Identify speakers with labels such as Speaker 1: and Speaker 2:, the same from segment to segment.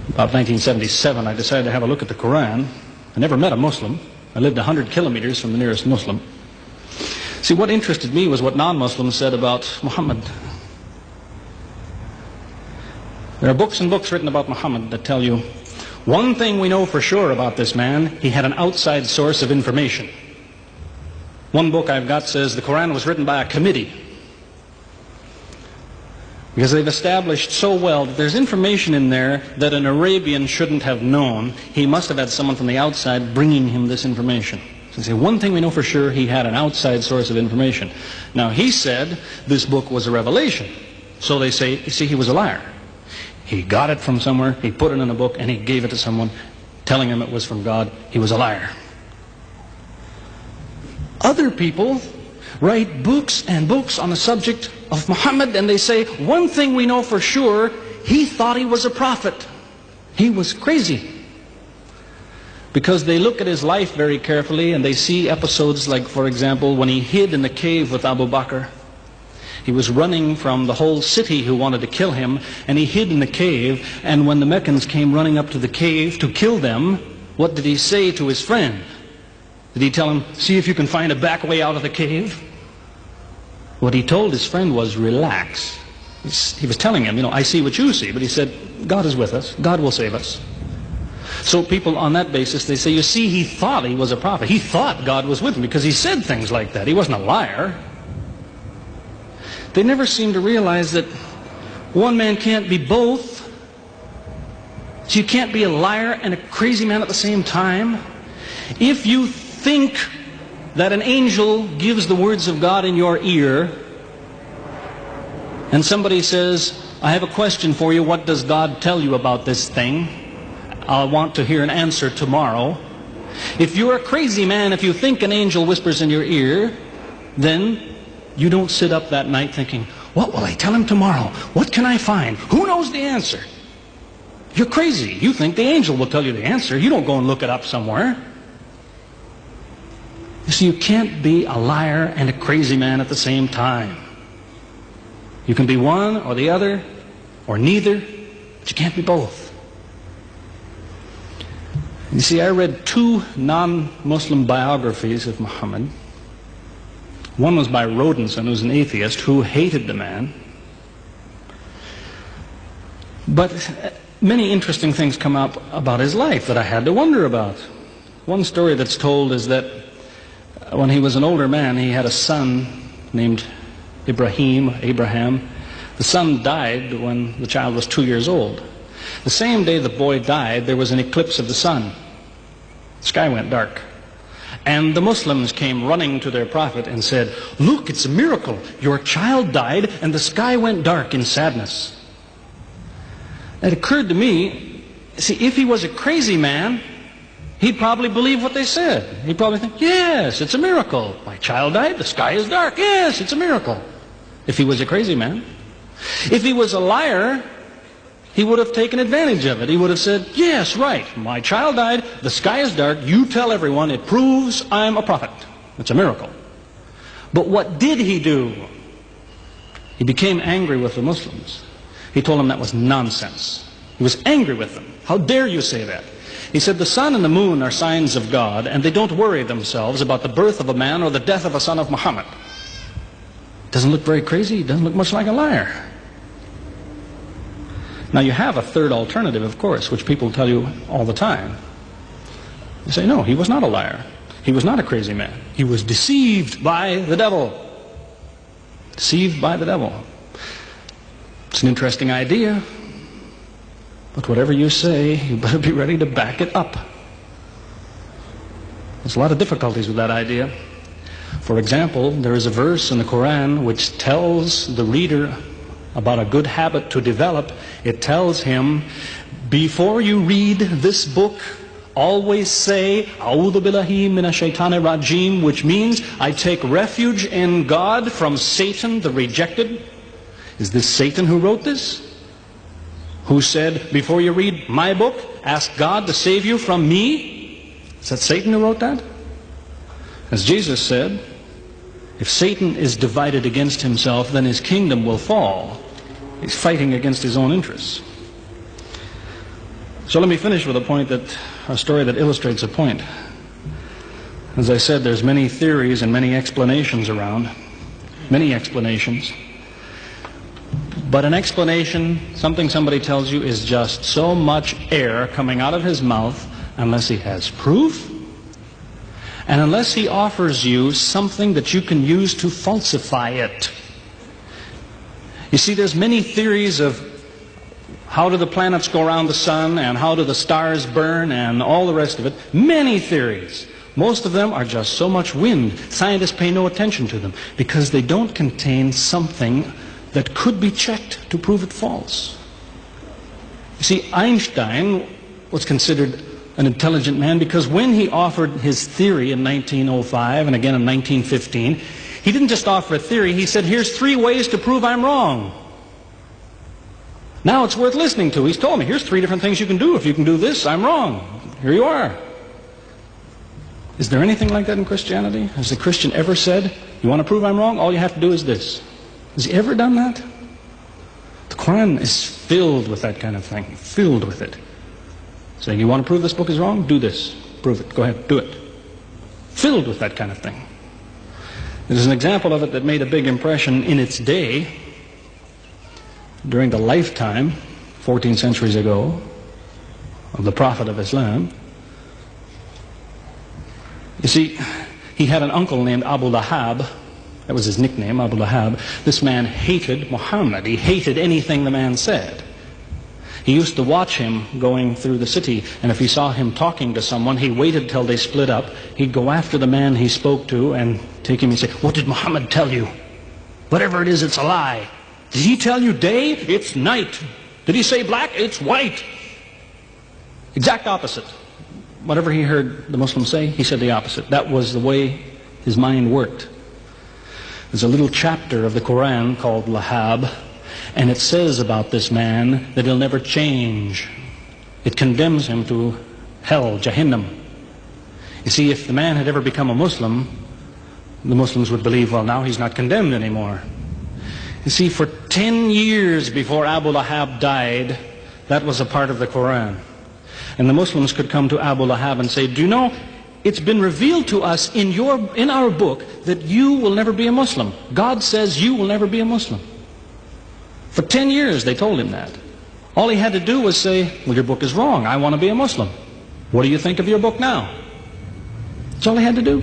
Speaker 1: About 1977, I decided to have a look at the Quran. I never met a Muslim. I lived 100 kilometers from the nearest Muslim. See, what interested me was what non-Muslims said about Muhammad. There are books and books written about Muhammad that tell you, one thing we know for sure about this man, he had an outside source of information. One book I've got says the Quran was written by a committee, because they've established so well that there's information in there that an Arabian shouldn't have known. He must have had someone from the outside bringing him this information. So they say, one thing we know for sure, he had an outside source of information. Now, he said this book was a revelation. So they say, you see, he was a liar. He got it from somewhere, he put it in a book, and he gave it to someone, telling him it was from God. He was a liar. Other people write books and books on the subject of Muhammad, and they say, one thing we know for sure, he thought he was a prophet. He was crazy. Because they look at his life very carefully, and they see episodes like, for example, when he hid in the cave with Abu Bakr. He was running from the whole city who wanted to kill him, and he hid in the cave, and when the Meccans came running up to the cave to kill them, what did he say to his friend? Did he tell him, see if you can find a back way out of the cave? What he told his friend was, relax. He was telling him, I see what you see, but he said, God is with us, God will save us. So people on that basis, they say, you see, he thought he was a prophet. He thought God was with him because he said things like that. He wasn't a liar. They never seem to realize that one man can't be both. So you can't be a liar and a crazy man at the same time. If you think that an angel gives the words of God in your ear, and somebody says, I have a question for you, what does God tell you about this thing? I want to hear an answer tomorrow. If you're a crazy man, if you think an angel whispers in your ear, then you don't sit up that night thinking, what will I tell him tomorrow? What can I find? Who knows the answer? You're crazy. You think the angel will tell you the answer. You don't go and look it up somewhere. You see, you can't be a liar and a crazy man at the same time. You can be one or the other, or neither, but you can't be both. You see, I read 2 non-Muslim biographies of Muhammad. One was by Rodenson, who's an atheist, who hated the man. But many interesting things come up about his life that I had to wonder about. One story that's told is that when he was an older man, he had a son named Abraham. The son died when the child was 2 years old. The same day the boy died, there was an eclipse of the sun. The sky went dark. And the Muslims came running to their prophet and said, look, it's a miracle. Your child died and the sky went dark in sadness. It occurred to me, see, if he was a crazy man, he'd probably believe what they said. He'd probably think, yes, it's a miracle. My child died, the sky is dark. Yes, it's a miracle. If he was a crazy man. If he was a liar, he would have taken advantage of it. He would have said, yes, right, my child died, the sky is dark, you tell everyone, it proves I'm a prophet. It's a miracle. But what did he do? He became angry with the Muslims. He told them that was nonsense. He was angry with them. How dare you say that? He said, the sun and the moon are signs of God, and they don't worry themselves about the birth of a man or the death of a son of Muhammad. Doesn't look very crazy. Doesn't look much like a liar. Now you have a third alternative, of course, which people tell you all the time. They say, no, he was not a liar. He was not a crazy man. He was deceived by the devil. Deceived by the devil. It's an interesting idea. But whatever you say, you better be ready to back it up. There's a lot of difficulties with that idea. For example, there is a verse in the Quran which tells the reader about a good habit to develop. It tells him, before you read this book, always say, A'udhu billahi minash shaitanir rajim, which means, I take refuge in God from Satan the rejected. Is this Satan who wrote this? Who said, before you read my book, ask God to save you from me? Is that Satan who wrote that? As Jesus said, if Satan is divided against himself, then his kingdom will fall. He's fighting against his own interests. So let me finish with a story that illustrates a point. As I said, there's many theories and many explanations around. Many explanations. But an explanation, something somebody tells you, is just so much air coming out of his mouth unless he has proof and unless he offers you something that you can use to falsify it. You see, there's many theories of how do the planets go around the sun and how do the stars burn and all the rest of it. Many theories. Most of them are just so much wind. Scientists pay no attention to them because they don't contain something that could be checked to prove it false. You see, Einstein was considered an intelligent man because when he offered his theory in 1905 and again in 1915, he didn't just offer a theory, he said, here's 3 ways to prove I'm wrong. Now it's worth listening to. He's told me, here's 3 different things you can do. If you can do this, I'm wrong. Here you are. Is there anything like that in Christianity? Has the Christian ever said, you want to prove I'm wrong? All you have to do is this. Has he ever done that? The Quran is filled with that kind of thing. Filled with it. Saying, you want to prove this book is wrong? Do this. Prove it. Go ahead. Do it. Filled with that kind of thing. There's an example of it that made a big impression in its day, during the lifetime, 14 centuries ago, of the Prophet of Islam. You see, he had an uncle named Abu Lahab. That was his nickname, Abu Lahab. This man hated Muhammad. He hated anything the man said. He used to watch him going through the city, and if he saw him talking to someone, he waited till they split up. He'd go after the man he spoke to and take him and say, what did Muhammad tell you? Whatever it is, it's a lie. Did he tell you day? It's night. Did he say black? It's white. Exact opposite. Whatever he heard the Muslims say, he said the opposite. That was the way his mind worked. There's a little chapter of the Quran called Lahab, and it says about this man that he'll never change. It condemns him to hell, Jahannam. You see, if the man had ever become a Muslim, the Muslims would believe, well, now he's not condemned anymore. You see, for 10 years before Abu Lahab died, that was a part of the Quran. And the Muslims could come to Abu Lahab and say, do you know, it's been revealed to us in our book that you will never be a Muslim. God says you will never be a Muslim. For 10 years they told him that. All he had to do was say, well, your book is wrong. I want to be a Muslim. What do you think of your book now? That's all he had to do.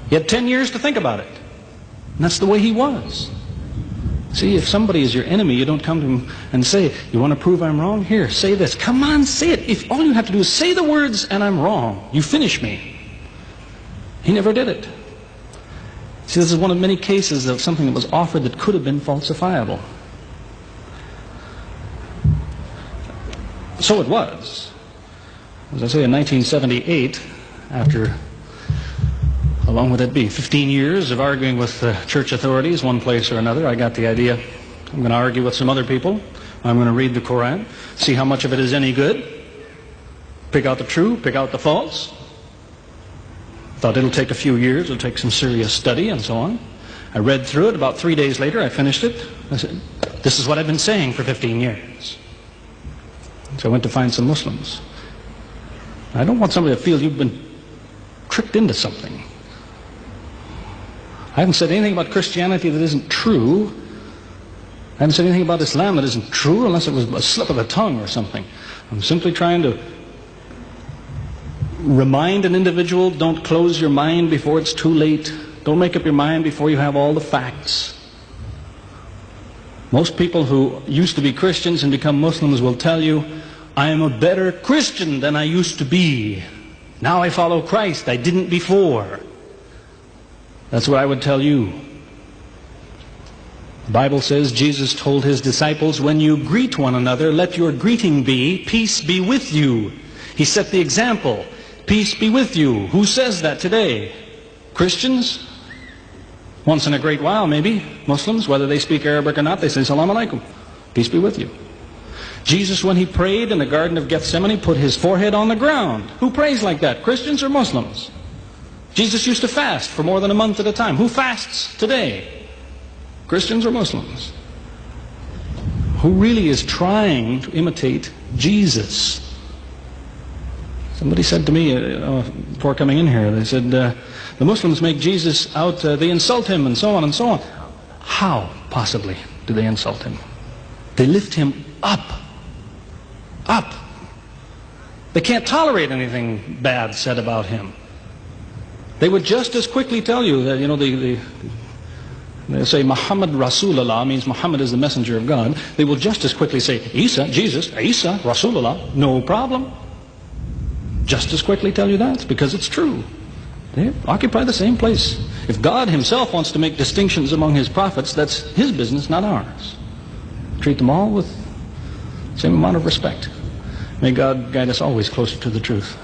Speaker 1: He had 10 years to think about it. And that's the way he was. See, if somebody is your enemy, you don't come to him and say, you want to prove I'm wrong? Here, say this. Come on, say it. If all you have to do is say the words and I'm wrong, you finish me. He never did it. See, this is one of many cases of something that was offered that could have been falsifiable. So it was. As I say, in 1978, after, how long would that be? 15 years of arguing with church authorities, one place or another, I got the idea. I'm going to argue with some other people. I'm going to read the Quran, see how much of it is any good, pick out the true, pick out the false. Thought it'll take a few years, it'll take some serious study and so on. I read through it. About 3 days later, I finished it. I said, this is what I've been saying for 15 years. So I went to find some Muslims. I don't want somebody to feel you've been tricked into something. I haven't said anything about Christianity that isn't true. I haven't said anything about Islam that isn't true unless it was a slip of the tongue or something. I'm simply trying to remind an individual, don't close your mind before it's too late. Don't make up your mind before you have all the facts. Most people who used to be Christians and become Muslims will tell you, I am a better Christian than I used to be. Now I follow Christ. I didn't before. That's what I would tell you. The Bible says Jesus told his disciples, when you greet one another, let your greeting be, peace be with you. He set the example. Peace be with you. Who says that today? Christians? Once in a great while, maybe. Muslims, whether they speak Arabic or not, they say, Salaam alaikum. Peace be with you. Jesus, when he prayed in the Garden of Gethsemane, put his forehead on the ground. Who prays like that? Christians or Muslims? Jesus used to fast for more than a month at a time. Who fasts today? Christians or Muslims? who really is trying to imitate Jesus. Somebody said to me before coming in here, they said, the Muslims make Jesus out, they insult him and so on and so on. How, possibly, do they insult him? They lift him up. Up. They can't tolerate anything bad said about him. They would just as quickly tell you that, they say Muhammad Rasulullah means Muhammad is the messenger of God. They will just as quickly say Isa, Jesus, Isa, Rasulullah, no problem. Just as quickly tell you that, because it's true. They occupy the same place. If God himself wants to make distinctions among his prophets, that's his business, not ours. Treat them all with the same amount of respect. May God guide us always closer to the truth.